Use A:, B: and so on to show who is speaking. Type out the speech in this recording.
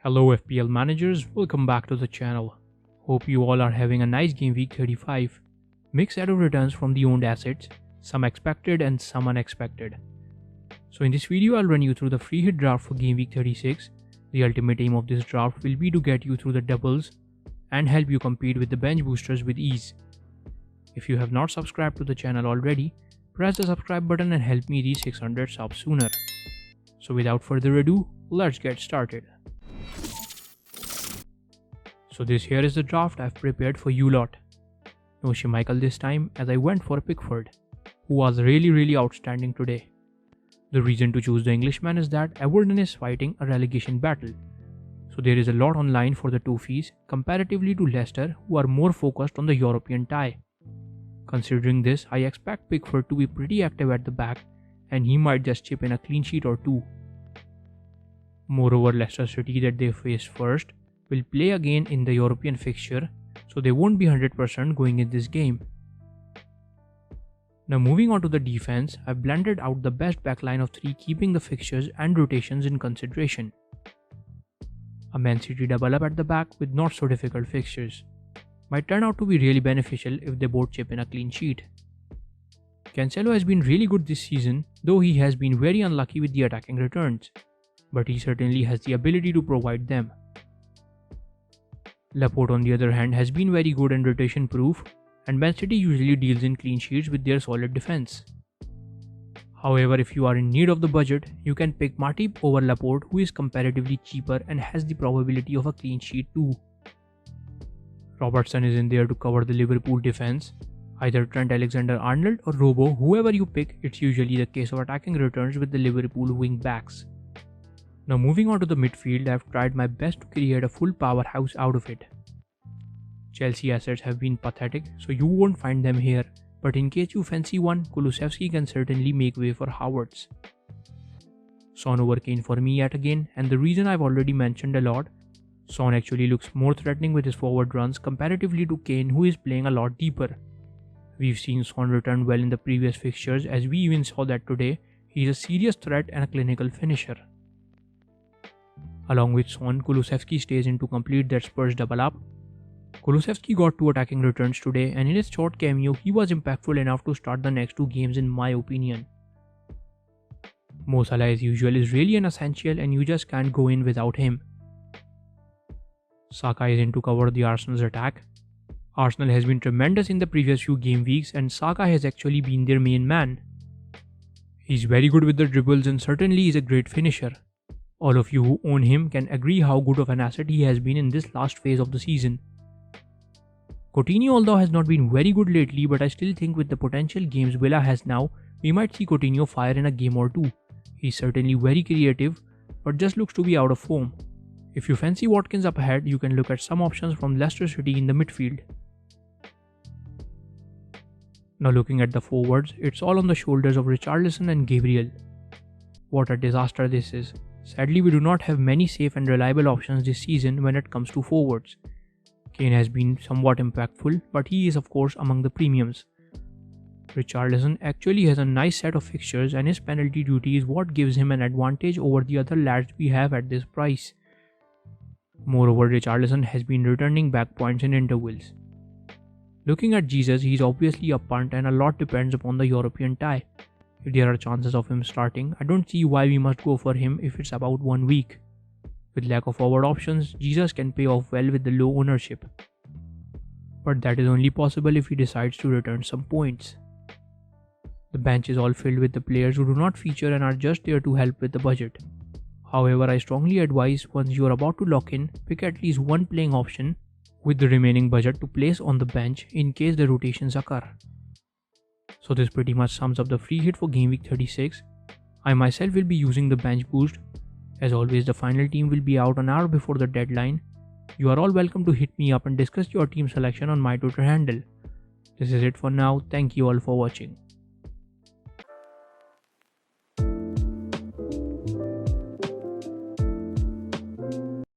A: Hello FPL managers, welcome back to the channel. Hope you all are having a nice game week 35. Mixed set of returns from the owned assets, some expected and some unexpected. So in this video I'll run you through the free hit draft for game week 36. The ultimate aim of this draft will be to get you through the doubles and help you compete with the bench boosters with ease. If you have not subscribed to the channel already, press the subscribe button and help me reach 600 subs sooner. So without further ado, let's get started. So this here is the draft I've prepared for you lot. No Schmeichel this time, as I went for Pickford, who was really outstanding today. The reason to choose the Englishman is that Everton is fighting a relegation battle. So there is a lot on line for the Toffees comparatively to Leicester, who are more focused on the European tie. Considering this, I expect Pickford to be pretty active at the back, and he might just chip in a clean sheet or two. Moreover, Leicester City that they face first will play again in the European fixture, so they won't be 100% going in this game. Now moving on to the defense, I've blended out the best backline of 3, keeping the fixtures and rotations in consideration. A Man City double up at the back with not so difficult fixtures might turn out to be really beneficial if they both chip in a clean sheet. Cancelo has been really good this season, though he has been very unlucky with the attacking returns, but he certainly has the ability to provide them. Laporte on the other hand has been very good and rotation proof, and Man City usually deals in clean sheets with their solid defense. However, if you are in need of the budget, you can pick Matip over Laporte, who is comparatively cheaper and has the probability of a clean sheet too. Robertson is in there to cover the Liverpool defense. Either Trent Alexander-Arnold or Robo, whoever you pick, it's usually the case of attacking returns with the Liverpool wing backs. Now moving on to the midfield, I've tried my best to create a full powerhouse out of it. Chelsea assets have been pathetic, so you won't find them here, but in case you fancy one, Kulusevski can certainly make way for Havertz. Son over Kane for me yet again, and the reason I've already mentioned a lot. Son actually looks more threatening with his forward runs comparatively to Kane, who is playing a lot deeper. We've seen Son return well in the previous fixtures, as we even saw that today. He's a serious threat and a clinical finisher. Along with Son, Kulusevski stays in to complete that Spurs double up. Kulusevski got 2 attacking returns today, and in his short cameo, he was impactful enough to start the next 2 games in my opinion. Mo Salah as usual is really an essential, and you just can't go in without him. Saka is in to cover the Arsenal's attack. Arsenal has been tremendous in the previous few game weeks, and Saka has actually been their main man. He's very good with the dribbles and certainly is a great finisher. All of you who own him can agree how good of an asset he has been in this last phase of the season. Coutinho although has not been very good lately, but I still think with the potential games Villa has now, we might see Coutinho fire in a game or two. He's certainly very creative, but just looks to be out of form. If you fancy Watkins up ahead, you can look at some options from Leicester City in the midfield. Now looking at the forwards, it's all on the shoulders of Richarlison and Gabriel. What a disaster this is. Sadly, we do not have many safe and reliable options this season when it comes to forwards. Kane has been somewhat impactful, but he is of course among the premiums. Richarlison actually has a nice set of fixtures, and his penalty duty is what gives him an advantage over the other lads we have at this price. Moreover, Richarlison has been returning back points in intervals. Looking at Jesus, he's obviously a punt, and a lot depends upon the European tie. If there are chances of him starting, I don't see why we must go for him if it's about 1 week. With lack of forward options, Jesus can pay off well with the low ownership. But that is only possible if he decides to return some points. The bench is all filled with the players who do not feature and are just there to help with the budget. However, I strongly advise once you are about to lock in, pick at least one playing option with the remaining budget to place on the bench in case the rotations occur. So this pretty much sums up the free hit for game week 36. I myself will be using the bench boost. As always, the final team will be out an hour before the deadline. You are all welcome to hit me up and discuss your team selection on my Twitter handle. This is it for now. Thank you all for watching.